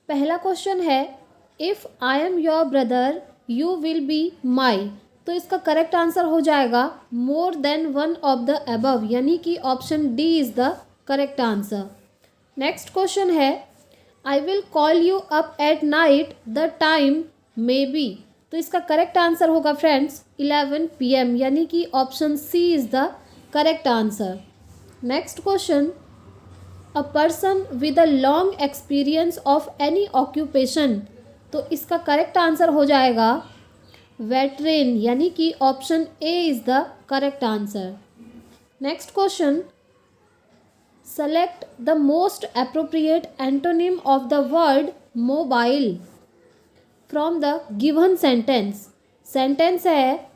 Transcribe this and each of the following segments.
पहला क्वेश्चन है if I am your brother you will be my, तो इसका करेक्ट आंसर हो जाएगा more than one of the above, यानी कि option D is the correct answer. Next question है I will call you up at night the time may be, तो इसका correct answer होगा फ्रेंड्स 11 PM, यानी कि option C is the correct answer. Next question a person with a long experience of any occupation, तो इसका correct answer हो जाएगा veteran, यानी कि option A is the correct answer. Next question select the most appropriate antonym of the word mobile from the given sentence. Sentence है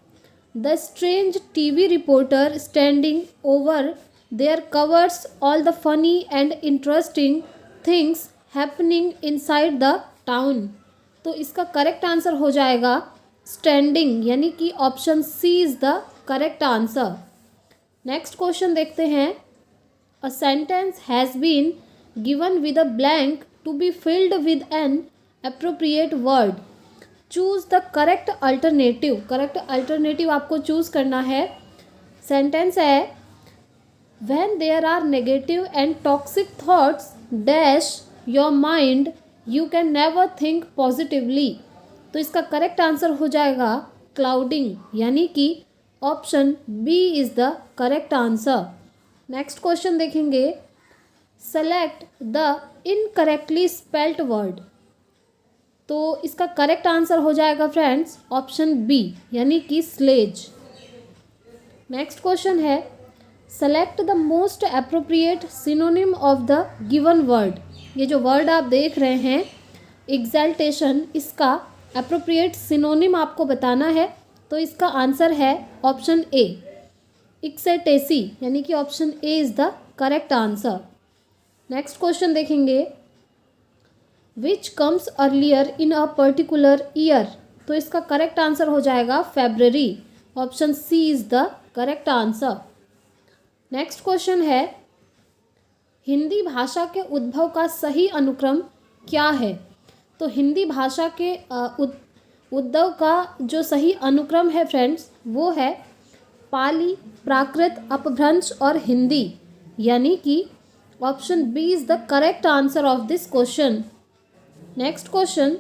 the strange TV reporter standing over there covers all the funny and interesting things happening inside the town, तो इसका correct answer हो जाएगा standing, यानी कि option C is the correct answer. Next question देखते हैं a sentence has been given with a blank to be filled with an appropriate word, choose the correct alternative. Correct alternative आपको choose करना है। Sentence है when there are negative and toxic thoughts dash your mind you can never think positively, तो इसका correct answer हो जाएगा clouding, यानी कि option B is the correct answer. Next question देखेंगे select the incorrectly spelt word, तो इसका correct answer हो जाएगा फ्रेंड्स ऑप्शन बी, यानी कि स्लेज। नेक्स्ट क्वेश्चन है select the most appropriate synonym of the given word, ये जो वर्ड आप देख रहे हैं एग्जल्टेशन, इसका अप्रोप्रिएट सिनोनिम आपको बताना है, तो इसका आंसर है ऑप्शन ए एक्सेटेसी, यानी कि option A is the correct answer. Next question देखेंगे which comes earlier in a particular year, तो इसका करेक्ट आंसर हो जाएगा February, option C is the correct answer. Next question है हिंदी भाषा के उद्भव का सही अनुक्रम क्या है, तो हिंदी भाषा के उद्भव का जो सही अनुक्रम है फ्रेंड्स वो है पाली, प्राकृत, अपभ्रंश और हिंदी, यानी कि option B is the correct answer of this question. Next question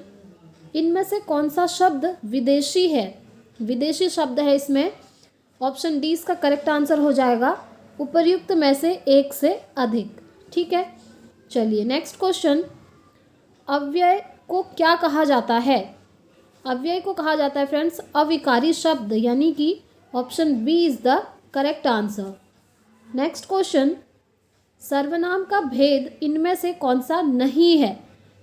इनमें से कौन सा शब्द विदेशी है, विदेशी शब्द है इसमें, ऑप्शन डी इसका करेक्ट आंसर हो जाएगा उपर्युक्त में से एक से अधिक। ठीक है, चलिए नेक्स्ट क्वेश्चन अव्यय को क्या कहा जाता है, अव्यय को कहा जाता है फ्रेंड्स अविकारी शब्द, यानी कि option B is the correct answer. Next question सर्वनाम का भेद इनमें से कौन सा नहीं है।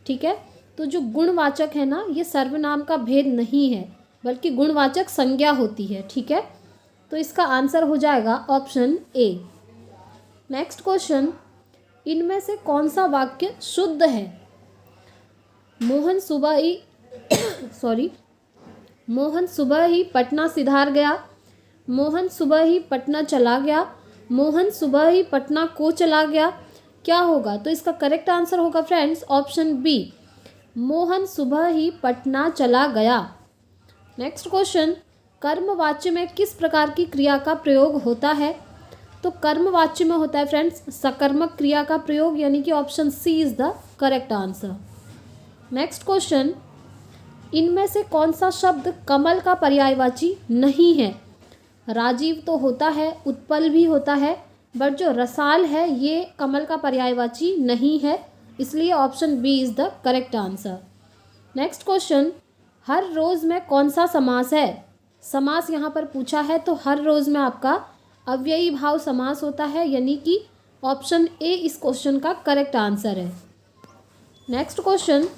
ठीक है, तो जो गुणवाचक है ना ये सर्वनाम का भेद नहीं है बल्कि गुणवाचक संज्ञा होती है। ठीक है, तो इसका आंसर हो जाएगा ऑप्शन ए। नेक्स्ट क्वेश्चन इनमें से कौन सा वाक्य शुद्ध है, मोहन सुबह ही पटना सिधार गया, मोहन सुबह ही पटना चला गया, मोहन सुबह ही पटना को चला गया, क्या होगा, तो इसका करेक्ट आंसर होगा फ्रेंड्स ऑप्शन बी मोहन सुबह ही पटना चला गया। नेक्स्ट क्वेश्चन कर्मवाच्य में किस प्रकार की क्रिया का प्रयोग होता है, तो कर्मवाच्य में होता है फ्रेंड्स सकर्मक क्रिया का प्रयोग, यानी कि option C is the correct answer. Next question इनमें से कौन सा शब्द कमल का पर्यायवाची नहीं है, राजीव तो होता है, उत्पल भी होता है, बट जो रसाल है ये कमल का पर्यायवाची नहीं है, इसलिए option B is the correct answer. Next question हर रोज़ में कौन सा समास है, समास यहाँ पर पूछा है तो हर रोज़ में आपका अव्ययी भाव समास होता है, यानी कि ऑप्शन ए इस क्वेश्चन का करेक्ट आंसर है। नेक्स्ट क्वेश्चन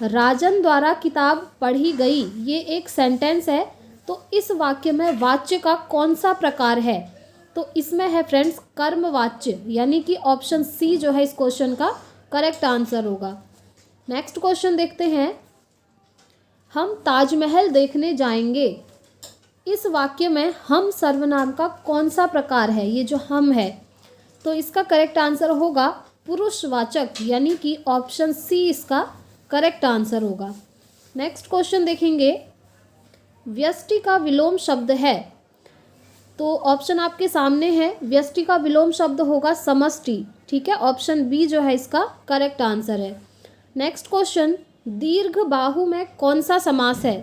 राजन द्वारा किताब पढ़ी गई, ये एक सेंटेंस है, तो इस वाक्य में वाच्य का कौन सा प्रकार है, तो इसमें है फ्रेंड्स कर्मवाच्य, यानी कि ऑप्शन सी जो है इस क्वेश्चन का करेक्ट आंसर होगा। नेक्स्ट क्वेश्चन देखते हैं हम ताजमहल देखने जाएंगे, इस वाक्य में हम सर्वनाम का कौन सा प्रकार है, ये जो हम है, तो इसका करेक्ट आंसर होगा पुरुषवाचक, यानी कि ऑप्शन सी इसका करेक्ट आंसर होगा। नेक्स्ट क्वेश्चन देखेंगे, व्यष्टि का विलोम शब्द है। तो ऑप्शन आपके सामने है, व्यष्टि का विलोम शब्द होगा समष्टि। ठीक है, ऑप्शन बी जो है इसका करेक्ट आंसर है। नेक्स्ट क्वेश्चन, दीर्घ बाहु में कौन सा समास है?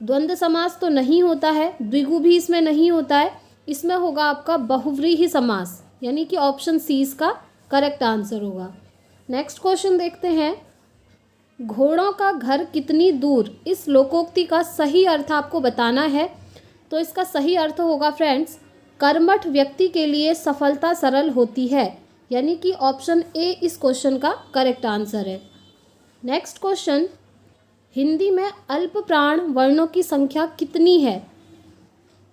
द्वंद्व समास तो नहीं होता है, द्विगु भी इसमें नहीं होता है, इसमें होगा आपका बहुव्रीहि समास, यानी कि ऑप्शन सी इसका करेक्ट आंसर होगा। नेक्स्ट क्वेश्चन देखते हैं, घोड़ों का घर कितनी दूर, इस लोकोक्ति का सही अर्थ आपको बताना है। तो इसका सही अर्थ होगा फ्रेंड्स, कर्मठ व्यक्ति के लिए सफलता सरल होती है, यानी कि ऑप्शन ए इस क्वेश्चन का करेक्ट आंसर है। नेक्स्ट क्वेश्चन, हिंदी में अल्प प्राण वर्णों की संख्या कितनी है?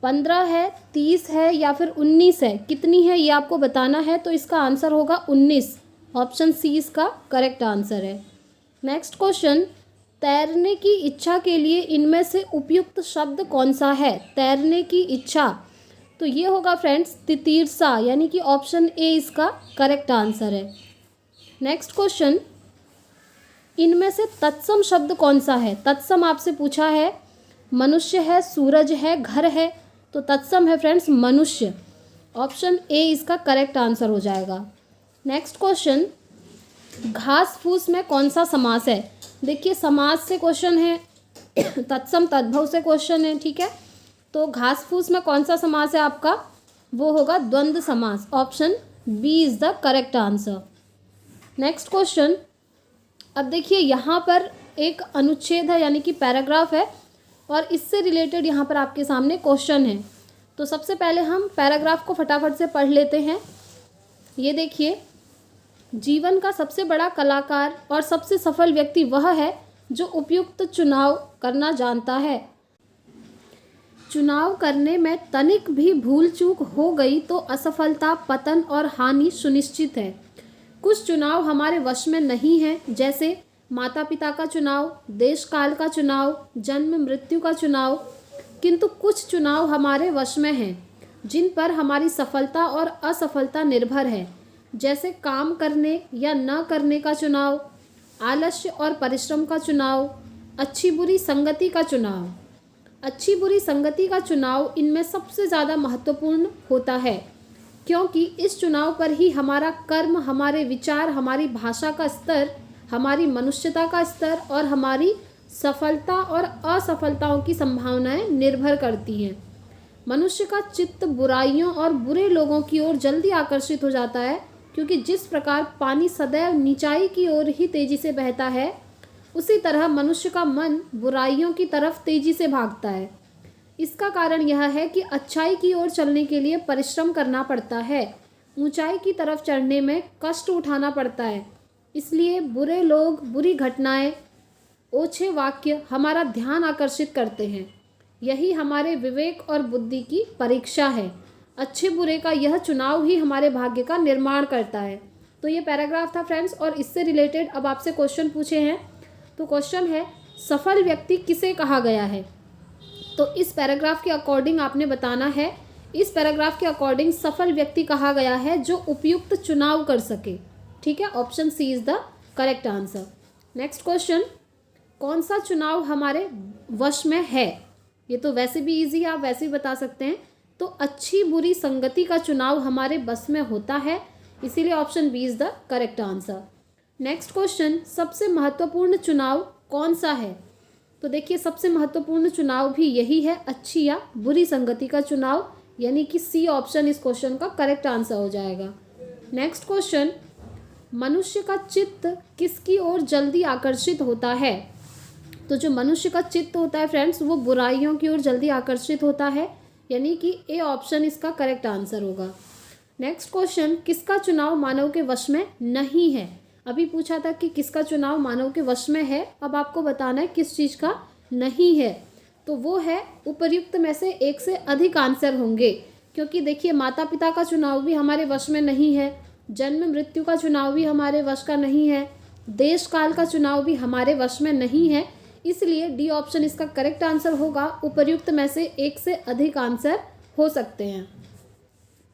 15 है, 30 है या फिर 19 है? कितनी है ये आपको बताना है, तो इसका आंसर होगा 19, ऑप्शन सी इसका करेक्ट आंसर है। नेक्स्ट क्वेश्चन, तैरने की इच्छा के लिए इनमें से उपयुक्त शब्द कौन सा है? तैरने की इच्छा, तो ये होगा फ्रेंड्स तितीर्षा, यानी कि ऑप्शन ए इसका करेक्ट आंसर है। नेक्स्ट क्वेश्चन, इनमें से तत्सम शब्द कौन सा है? तत्सम आपसे पूछा है, मनुष्य है, सूरज है, घर है, तो तत्सम है फ्रेंड्स मनुष्य, ऑप्शन ए इसका करेक्ट आंसर हो जाएगा। नेक्स्ट क्वेश्चन, घास फूस में कौन सा समास है? देखिए समास से क्वेश्चन है, तत्सम तद्भव से क्वेश्चन है। ठीक है, तो घास फूस में कौन सा समास है आपका? वो होगा द्वंद्व समास, option B is the correct answer. Next question, अब देखिए यहाँ पर एक अनुच्छेद है, यानी कि पैराग्राफ है, और इससे रिलेटेड यहाँ पर आपके सामने क्वेश्चन है। तो सबसे पहले हम पैराग्राफ को फटाफट से पढ़ लेते हैं। ये देखिए, जीवन का सबसे बड़ा कलाकार और सबसे सफल व्यक्ति वह है जो उपयुक्त चुनाव करना जानता है। चुनाव करने में तनिक भी भूल चूक हो गई तो असफलता, पतन और हानि सुनिश्चित है। कुछ चुनाव हमारे वश में नहीं है, जैसे माता पिता का चुनाव, देश काल का चुनाव, जन्म मृत्यु का चुनाव, किंतु कुछ चुनाव हमारे वश में हैं जिन पर हमारी सफलता और असफलता निर्भर है, जैसे काम करने या न करने का चुनाव, आलस्य और परिश्रम का चुनाव, अच्छी बुरी संगति का चुनाव। अच्छी बुरी संगति का चुनाव इनमें सबसे ज़्यादा महत्वपूर्ण होता है, क्योंकि इस चुनाव पर ही हमारा कर्म, हमारे विचार, हमारी भाषा का स्तर, हमारी मनुष्यता का स्तर और हमारी सफलता और असफलताओं की संभावनाएं निर्भर करती हैं। मनुष्य का चित्त बुराइयों और बुरे लोगों की ओर जल्दी आकर्षित हो जाता है, क्योंकि जिस प्रकार पानी सदैव नीचाई की ओर ही तेजी से बहता है, उसी तरह मनुष्य का मन बुराइयों की तरफ तेजी से भागता है। इसका कारण यह है कि अच्छाई की ओर चलने के लिए परिश्रम करना पड़ता है, ऊंचाई की तरफ चढ़ने में कष्ट उठाना पड़ता है। इसलिए बुरे लोग, बुरी घटनाएं, ओछे वाक्य हमारा ध्यान आकर्षित करते हैं। यही हमारे विवेक और बुद्धि की परीक्षा है। अच्छे बुरे का यह चुनाव ही हमारे भाग्य का निर्माण करता है। तो ये पैराग्राफ था फ्रेंड्स, और इससे रिलेटेड अब आपसे क्वेश्चन पूछे हैं। तो क्वेश्चन है, सफल व्यक्ति किसे कहा गया है? तो इस पैराग्राफ के अकॉर्डिंग आपने बताना है, इस पैराग्राफ के अकॉर्डिंग सफल व्यक्ति कहा गया है जो उपयुक्त चुनाव कर सके। ठीक है, option C is the correct answer. Next question, कौन सा चुनाव हमारे वश में है? ये तो वैसे भी इजी है, आप वैसे भी बता सकते हैं। तो अच्छी बुरी संगति का चुनाव हमारे बस में होता है, इसीलिए option B is the correct answer. Next question, सबसे महत्वपूर्ण चुनाव कौन सा है? तो देखिए, सबसे महत्वपूर्ण चुनाव भी यही है, अच्छी या बुरी संगति का चुनाव, यानी कि सी ऑप्शन इस क्वेश्चन का करेक्ट आंसर हो जाएगा। नेक्स्ट क्वेश्चन, मनुष्य का चित्त किसकी ओर जल्दी आकर्षित होता है? तो जो मनुष्य का चित्त होता है फ्रेंड्स, वो बुराइयों की ओर जल्दी आकर्षित होता है, यानी कि ए ऑप्शन इसका करेक्ट आंसर होगा। नेक्स्ट क्वेश्चन, किसका चुनाव मानव के वश में नहीं है? अभी पूछा था कि किसका चुनाव मानव के वश में है, अब आपको बताना है किस चीज़ का नहीं है। तो वो है उपर्युक्त में से एक से अधिक आंसर होंगे, क्योंकि देखिए माता पिता का चुनाव भी हमारे वश में नहीं है, जन्म मृत्यु का चुनाव भी हमारे वश का नहीं है, देश काल का चुनाव भी हमारे वश में नहीं है, इसलिए डी ऑप्शन इसका करेक्ट आंसर होगा। उपर्युक्त में से एक से अधिक आंसर हो सकते हैं।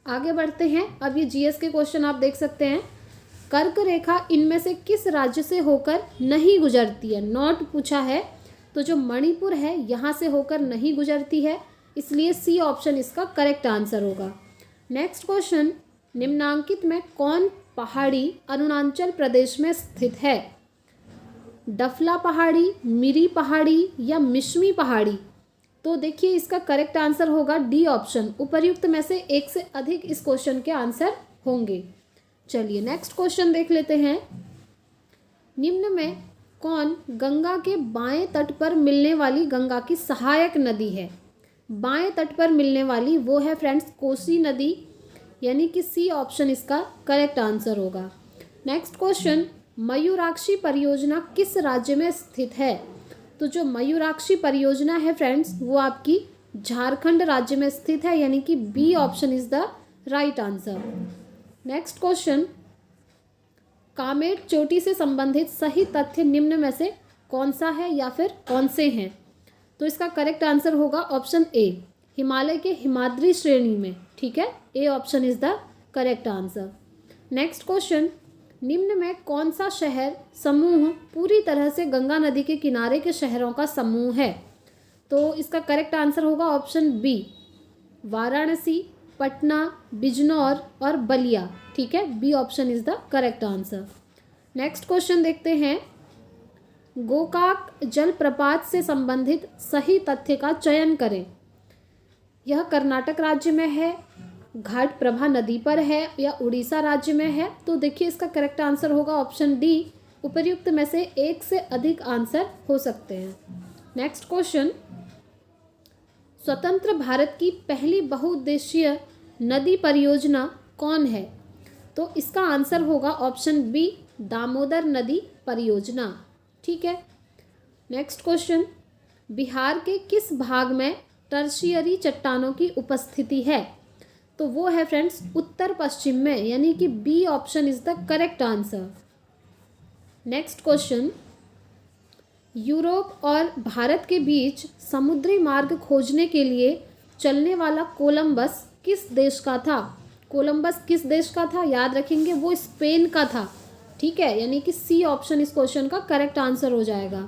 आगे बढ़ते हैं, अब ये जीएस के क्वेश्चन आप देख सकते हैं। कर्क रेखा इनमें से किस राज्य से होकर नहीं गुजरती है? नॉट पूछा है, तो जो मणिपुर है यहाँ से होकर नहीं गुजरती है, इसलिए सी ऑप्शन इसका करेक्ट आंसर होगा। नेक्स्ट क्वेश्चन, निम्नांकित में कौन पहाड़ी अरुणाचल प्रदेश में स्थित है? डफला पहाड़ी, मिरी पहाड़ी या मिश्मी पहाड़ी? तो देखिए इसका करेक्ट आंसर होगा डी ऑप्शन। उपर्युक्त में से एक से अधिक इस क्वेश्चन के आंसर होंगे। चलिए नेक्स्ट क्वेश्चन देख लेते हैं। निम्न में कौन गंगा के बाएं तट पर मिलने वाली गंगा की सहायक नदी है? बाएं तट पर मिलने वाली वो है फ्रेंड्स कोसी नदी, यानी कि सी ऑप्शन इसका करेक्ट आंसर होगा। नेक्स्ट क्वेश्चन, मयूराक्षी परियोजना किस राज्य में स्थित है? तो जो मयूराक्षी परियोजना है फ्रेंड्स वो आपकी झारखंड राज्य में स्थित है, यानी कि B option is the right answer. Next question, Kamet चोटी से संबंधित सही तथ्य निम्न में से कौन सा है या फिर कौन से हैं? तो इसका करेक्ट आंसर होगा ऑप्शन ए, हिमालय के हिमाद्री श्रेणी में। ठीक है, A option is the correct answer. Next question, निम्न में कौन सा शहर समूह पूरी तरह से गंगा नदी के किनारे के शहरों का समूह है? तो इसका करेक्ट आंसर होगा ऑप्शन बी, वाराणसी, पटना, बिजनौर और बलिया। ठीक है, B option is the correct answer. Next question देखते हैं, गोकाक जलप्रपात से संबंधित सही तथ्य का चयन करें। यह कर्नाटक राज्य में है, घाट प्रभा नदी पर है या उड़ीसा राज्य में है? तो देखिए इसका करेक्ट आंसर होगा ऑप्शन डी, उपर्युक्त में से एक से अधिक आंसर हो सकते हैं। नेक्स्ट क्वेश्चन, स्वतंत्र भारत की पहली बहुउद्देशीय नदी परियोजना कौन है? तो इसका आंसर होगा ऑप्शन बी, दामोदर नदी परियोजना। ठीक है। नेक्स्ट क्वेश्चन, बिहार के किस भाग में टर्शियरी चट्टानों की उपस्थिति है? तो वो है फ्रेंड्स उत्तर पश्चिम में, यानी कि B option is the correct answer. Next question, Europe और भारत के बीच समुद्री मार्ग खोजने के लिए चलने वाला कोलंबस किस देश का था? कोलंबस किस देश का था? याद रखेंगे वो स्पेन का था। ठीक है, यानी कि सी ऑप्शन इस क्वेश्चन का करेक्ट आंसर हो जाएगा।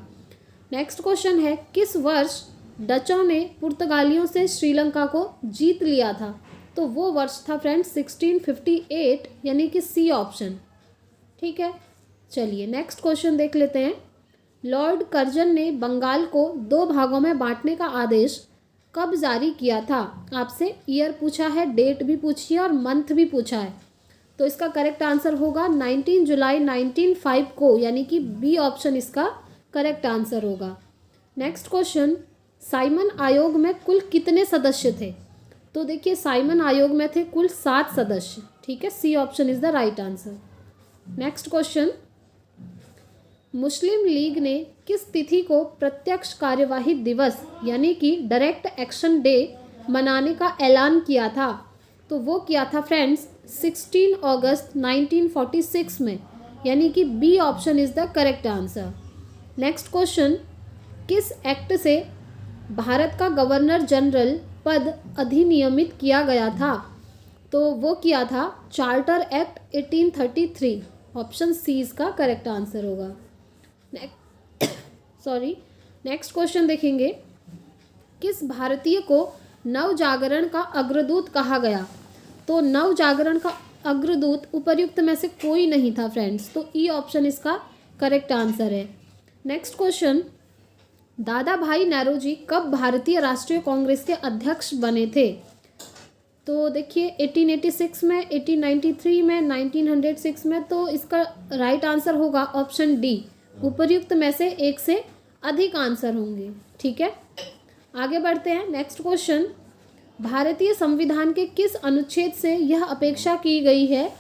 नेक्स्ट क्वेश्चन है, किस वर्ष डचों ने पुर्तगालियों से श्रीलंका को जीत लिया था? तो वो वर्ष था फ्रेंड्स 1658, यानी कि सी ऑप्शन। ठीक है, चलिए नेक्स्ट क्वेश्चन देख लेते हैं। लॉर्ड कर्जन ने बंगाल को 2 भागों में बांटने का आदेश कब जारी किया था? आपसे ईयर पूछा है, डेट भी पूछी है और मंथ भी पूछा है। तो इसका करेक्ट आंसर होगा 19 जुलाई 1905 को, यानी कि बी ऑप्शन इसका करेक्ट आंसर होगा। नेक्स्ट क्वेश्चन, साइमन आयोग में कुल कितने सदस्य थे? तो देखिए साइमन आयोग में थे कुल 7 सदस्य। ठीक है, C option is the right answer. Next question, Muslim League ने किस तिथि को प्रत्यक्ष कार्यवाही दिवस यानी कि डायरेक्ट एक्शन डे मनाने का ऐलान किया था? तो वो किया था फ्रेंड्स 16 अगस्त 1946 में, यानी कि B option is the correct answer. Next question, किस एक्ट से भारत का गवर्नर जनरल पद अधिनियमित किया गया था? तो वो किया था चार्टर एक्ट 1833। ऑप्शन सी इसका करेक्ट आंसर होगा। नेक्स्ट क्वेश्चन देखेंगे, किस भारतीय को नव जागरण का अग्रदूत कहा गया? तो नव जागरण का अग्रदूत उपर्युक्त में से कोई नहीं था फ्रेंड्स, तो ई ऑप्शन इसका करेक्ट आंसर है। नेक्स्ट क्वेश्चन, दादा भाई नौरोजी कब भारतीय राष्ट्रीय कांग्रेस के अध्यक्ष बने थे? तो देखिए 1886 में, 1893 में, 1906 में। तो इसका राइट आंसर होगा ऑप्शन डी, उपर्युक्त में से एक से अधिक आंसर होंगे। ठीक है, आगे बढ़ते हैं। नेक्स्ट क्वेश्चन, भारतीय संविधान के किस अनुच्छेद से यह अपेक्षा की गई है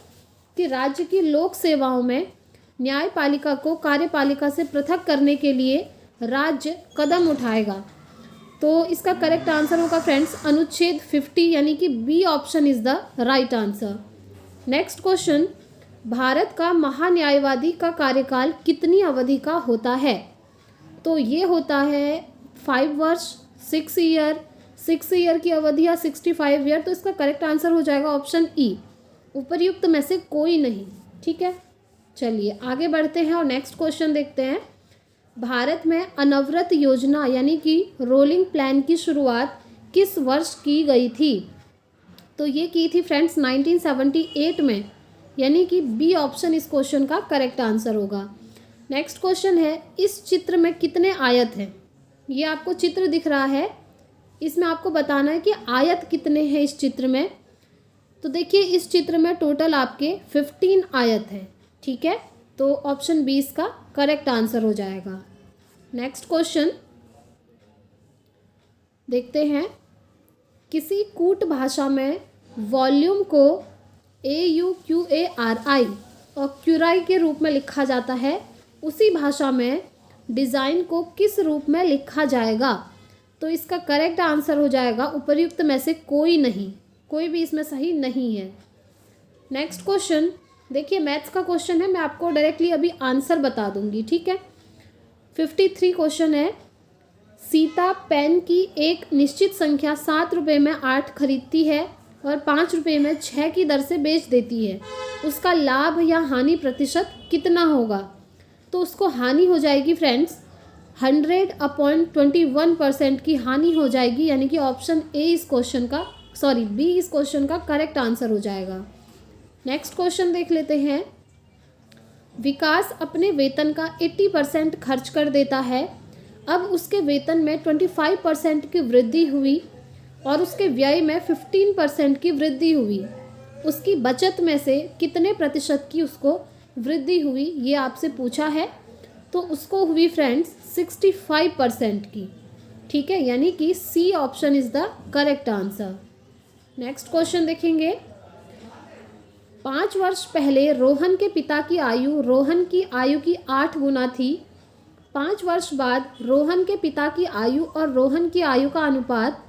कि राज्य की लोक सेवाओं में न्यायपालिका को कार्यपालिका से पृथक करने के लिए राज्य कदम उठाएगा? तो इसका करेक्ट आंसर होगा फ्रेंड्स अनुच्छेद 50, यानी कि B option is the right answer. Next question, Bharat का महान्यायवादी का कार्यकाल कितनी अवधि का होता है? तो ये होता है 5 वर्ष, 6 ईयर की अवधि या 65 ईयर। तो इसका करेक्ट आंसर हो जाएगा ऑप्शन ई, उपर्युक्त में से कोई नहीं। ठीक है, चलिए आगे बढ़ते हैं और नेक्स्ट क्वेश्चन देखते हैं। भारत में अनवरत योजना यानी कि रोलिंग प्लान की शुरुआत किस वर्ष की गई थी? तो ये की थी फ्रेंड्स 1978 में, यानी कि बी ऑप्शन इस क्वेश्चन का करेक्ट आंसर होगा। नेक्स्ट क्वेश्चन है, इस चित्र में कितने आयत हैं? ये आपको चित्र दिख रहा है, इसमें आपको बताना है कि आयत कितने हैं इस चित्र में। तो देखिए इस चित्र में टोटल आपके 15 आयत हैं, ठीक है। तो ऑप्शन बी इसका करेक्ट आंसर हो जाएगा। नेक्स्ट क्वेश्चन देखते हैं, किसी कूट भाषा में वॉल्यूम को AUQARI और क्यूराई के रूप में लिखा जाता है, उसी भाषा में डिज़ाइन को किस रूप में लिखा जाएगा? तो इसका करेक्ट आंसर हो जाएगा उपर्युक्त में से कोई नहीं, कोई भी इसमें सही नहीं है। नेक्स्ट क्वेश्चन देखिए, मैथ्स का क्वेश्चन है, मैं आपको डायरेक्टली अभी आंसर बता दूंगी, ठीक है। 53 क्वेश्चन है, सीता पेन की एक निश्चित संख्या 7 रुपये में 8 खरीदती है और 5 रुपये में 6 की दर से बेच देती है, उसका लाभ या हानि प्रतिशत कितना होगा? तो उसको हानि हो जाएगी फ्रेंड्स 100/21% की हानि हो जाएगी, यानी कि ऑप्शन ए इस क्वेश्चन का बी इस क्वेश्चन का करेक्ट आंसर हो जाएगा। नेक्स्ट क्वेश्चन देख लेते हैं, विकास अपने वेतन का 80% खर्च कर देता है, अब उसके वेतन में 25% की वृद्धि हुई और उसके व्यय में 15% की वृद्धि हुई, उसकी बचत में से कितने प्रतिशत की उसको वृद्धि हुई, ये आपसे पूछा है। तो उसको हुई फ्रेंड्स 65% की, ठीक है, यानी कि C option is the correct answer. Next question देखेंगे, 5 वर्ष पहले रोहन के पिता की आयु रोहन की आयु की 8 गुना थी, 5 वर्ष बाद रोहन के पिता की आयु और रोहन की आयु का अनुपात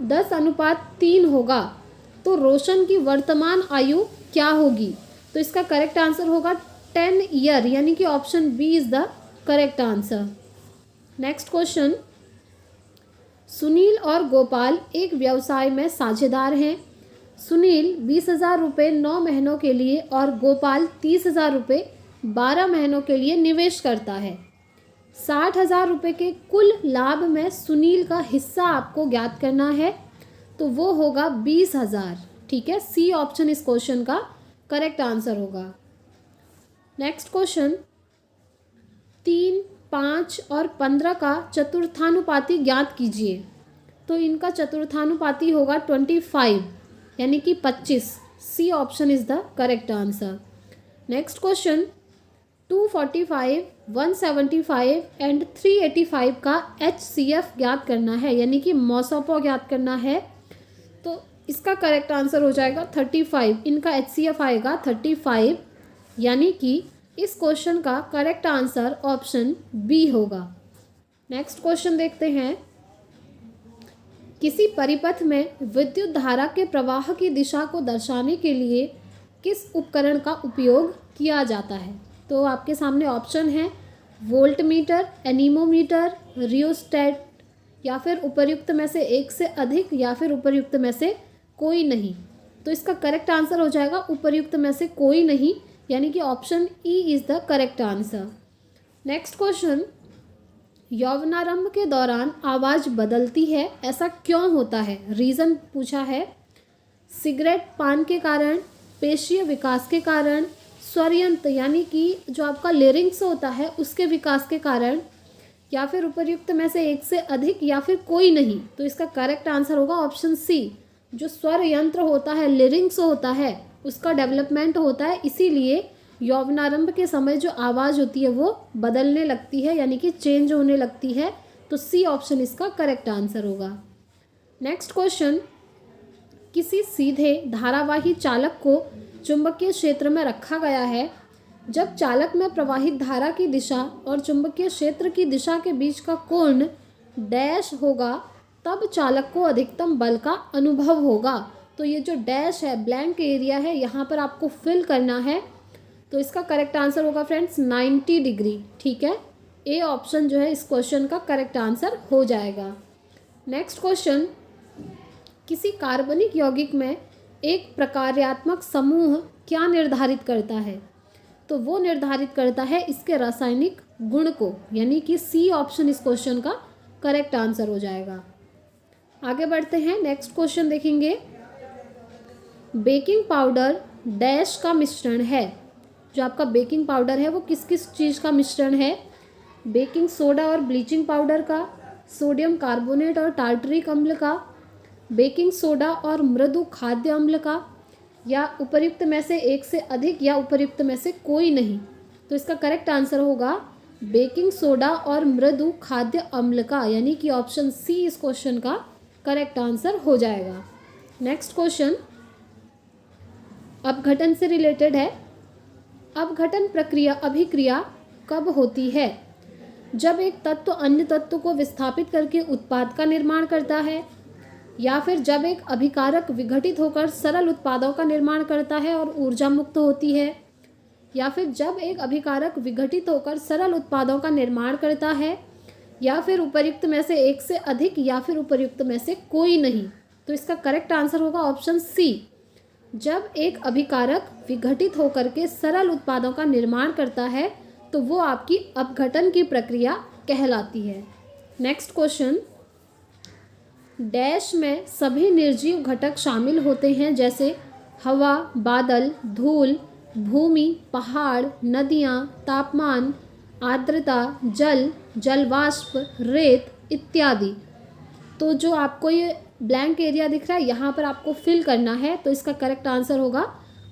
10:3 होगा, तो रोशन की वर्तमान आयु क्या होगी? तो इसका करेक्ट आंसर होगा 10 ईयर, यानी कि option B is the correct answer. Next question, Sunil और गोपाल एक व्यवसाय में साझेदार हैं, सुनील 20,000 रुपये 9 महीनों के लिए और गोपाल 30,000 रुपये 12 महीनों के लिए निवेश करता है। 60,000 रुपये के कुल लाभ में सुनील का हिस्सा आपको ज्ञात करना है, तो वो होगा 20,000, ठीक है। सी ऑप्शन इस क्वेश्चन का करेक्ट आंसर होगा। नेक्स्ट क्वेश्चन, 3, 5 और 15 का चतुर्थानुपाती ज्ञात कीजिए। तो इनका चतुर्थानुपाती होगा 25, यानी कि 25। C option is the correct answer. Next question, 245, 175 and 385 का HCF ज्ञात करना है, यानी कि मौसोपो ज्ञात करना है। तो इसका करेक्ट आंसर हो जाएगा 35, इनका HCF आएगा 35, यानी कि इस क्वेश्चन का करेक्ट आंसर ऑप्शन बी होगा। नेक्स्ट क्वेश्चन देखते हैं, किसी परिपथ में विद्युत धारा के प्रवाह की दिशा को दर्शाने के लिए किस उपकरण का उपयोग किया जाता है? तो आपके सामने ऑप्शन है वोल्ट मीटर, एनीमोमीटर, रियोस्टेट, या फिर उपर्युक्त में से एक से अधिक, या फिर उपर्युक्त में से कोई नहीं। तो इसका करेक्ट आंसर हो जाएगा उपर्युक्त में से कोई नहीं, यानी कि option E is the correct answer. Next question, यौवनारंभ के दौरान आवाज़ बदलती है, ऐसा क्यों होता है? रीज़न पूछा है, सिगरेट पान के कारण, पेशीय विकास के कारण, स्वरयंत्र यानी कि जो आपका लेरिंग्स होता है उसके विकास के कारण, या फिर उपर्युक्त में से एक से अधिक, या फिर कोई नहीं। तो इसका करेक्ट आंसर होगा ऑप्शन सी, जो स्वर यंत्र होता है, लेरिंग्स होता है, उसका डेवलपमेंट होता है, इसीलिए यौवनारंभ के समय जो आवाज़ होती है वो बदलने लगती है, यानी कि चेंज होने लगती है। तो सी ऑप्शन इसका करेक्ट आंसर होगा। नेक्स्ट क्वेश्चन, किसी सीधे धारावाही चालक को चुंबकीय क्षेत्र में रखा गया है, जब चालक में प्रवाहित धारा की दिशा और चुंबकीय क्षेत्र की दिशा के बीच का कोण डैश होगा, तब चालक को अधिकतम बल का अनुभव होगा। तो ये जो डैश है, ब्लैंक एरिया है, यहाँ पर आपको फिल करना है। तो इसका करेक्ट आंसर होगा फ्रेंड्स 90 डिग्री, ठीक है। ए ऑप्शन जो है इस क्वेश्चन का करेक्ट आंसर हो जाएगा। नेक्स्ट क्वेश्चन, किसी कार्बनिक यौगिक में एक प्रकार्यात्मक समूह क्या निर्धारित करता है? तो वो निर्धारित करता है इसके रासायनिक गुण को, यानी कि सी ऑप्शन इस क्वेश्चन का करेक्ट आंसर हो जाएगा। आगे बढ़ते हैं, नेक्स्ट क्वेश्चन देखेंगे। बेकिंग पाउडर डैश का मिश्रण है। जो आपका बेकिंग पाउडर है वो किस किस चीज़ का मिश्रण है? बेकिंग सोडा और ब्लीचिंग पाउडर का, सोडियम कार्बोनेट और टार्टरिक अम्ल का, बेकिंग सोडा और मृदु खाद्य अम्ल का, या उपर्युक्त में से एक से अधिक या उपर्युक्त में से कोई नहीं। तो इसका करेक्ट आंसर होगा बेकिंग सोडा और मृदु खाद्य अम्ल का, यानी कि ऑप्शन सी इस क्वेश्चन का करेक्ट आंसर हो जाएगा। नेक्स्ट क्वेश्चन अपघटन से रिलेटेड है। अपघटन प्रक्रिया अभिक्रिया कब होती है? जब एक तत्व अन्य तत्व को विस्थापित करके उत्पाद का निर्माण करता है, या फिर जब एक अभिकारक विघटित होकर सरल उत्पादों का निर्माण करता है और ऊर्जा मुक्त होती है, या फिर जब एक अभिकारक विघटित होकर सरल उत्पादों का निर्माण करता है, या फिर उपर्युक्त में से एक से अधिक या फिर उपर्युक्त में से कोई नहीं। तो इसका करेक्ट आंसर होगा ऑप्शन सी, जब एक अभिकारक विघटित होकर के सरल उत्पादों का निर्माण करता है तो वो आपकी अपघटन की प्रक्रिया कहलाती है। नेक्स्ट क्वेश्चन, डैश में सभी निर्जीव घटक शामिल होते हैं, जैसे हवा, बादल, धूल, भूमि, पहाड़, नदियाँ, तापमान, आर्द्रता, जल, जलवाष्प, रेत इत्यादि। तो जो आपको ये ब्लैंक एरिया दिख रहा है यहाँ पर आपको फिल करना है, तो इसका करेक्ट आंसर होगा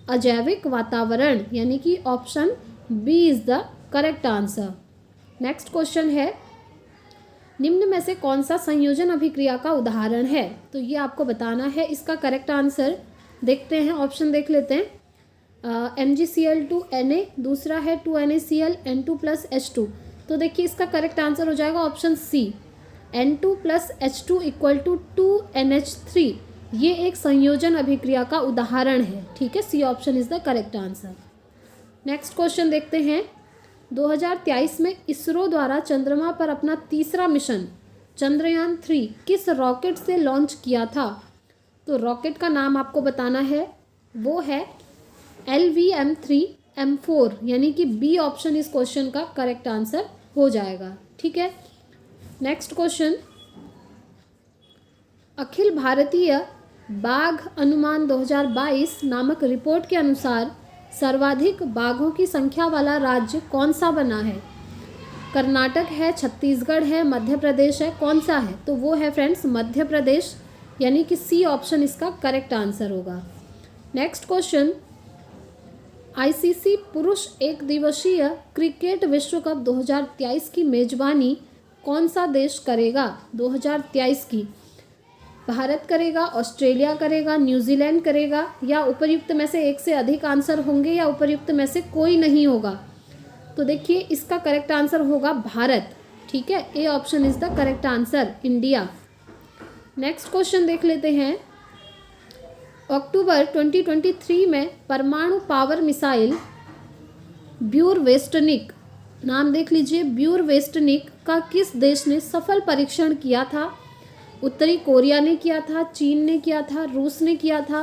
अजैविक वातावरण, यानी कि option B is the correct answer. Next question है, निम्न में से कौन सा संयोजन अभिक्रिया का उदाहरण है? तो ये आपको बताना है। इसका करेक्ट आंसर देखते हैं, ऑप्शन देख लेते हैं। MgCl2Na, दूसरा है 2NaCl N2+H2। तो देखिए इसका करेक्ट आंसर हो जाएगा ऑप्शन सी, N2+H2 = 2NH3। ये एक संयोजन अभिक्रिया का उदाहरण है। ठीक है, C option is the correct answer. Next question देखते हैं। 2023 में इसरो द्वारा चंद्रमा पर अपना तीसरा मिशन चंद्रयान 3 किस रॉकेट से लॉन्च किया था? तो रॉकेट का नाम आपको बताना है, वो है LVM-3M4, यानी कि बी ऑप्शन इस क्वेश्चन का करेक्ट आंसर हो जाएगा। ठीक है, नेक्स्ट क्वेश्चन, अखिल भारतीय बाघ अनुमान 2022 नामक रिपोर्ट के अनुसार सर्वाधिक बाघों की संख्या वाला राज्य कौन सा बना है? कर्नाटक है, छत्तीसगढ़ है, मध्य प्रदेश है, कौन सा है? तो वो है फ्रेंड्स मध्य प्रदेश, यानी कि सी ऑप्शन इसका करेक्ट आंसर होगा। नेक्स्ट क्वेश्चन, ICC पुरुष एक दिवसीय क्रिकेट विश्व कप 2023 की मेजबानी कौन सा देश करेगा? 2023 की भारत करेगा, ऑस्ट्रेलिया करेगा, न्यूजीलैंड करेगा, या उपर्युक्त में से एक से अधिक आंसर होंगे या उपर्युक्त में से कोई नहीं होगा? तो देखिए इसका करेक्ट आंसर होगा भारत। ठीक है, A option is the correct answer, India. Next question देख लेते हैं। अक्टूबर 2023 में परमाणु पावर मिसाइल ब्यूरवेस्टनिक, नाम देख लीजिए, ब्यूरवेस्टनिक का किस देश ने सफल परीक्षण किया था? उत्तरी कोरिया ने किया था, चीन ने किया था, रूस ने किया था,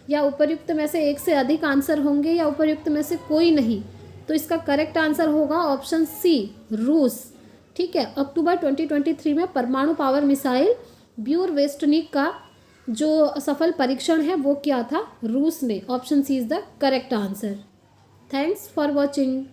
या उपर्युक्त में से एक से अधिक आंसर होंगे या उपर्युक्त में से कोई नहीं? तो इसका करेक्ट आंसर होगा ऑप्शन सी, रूस। ठीक है, अक्टूबर 2023 में परमाणु पावर मिसाइल ब्यूरवेस्टनिक का जो सफल परीक्षण है वो किया था रूस ने। Option C is the correct answer. Thanks for watching.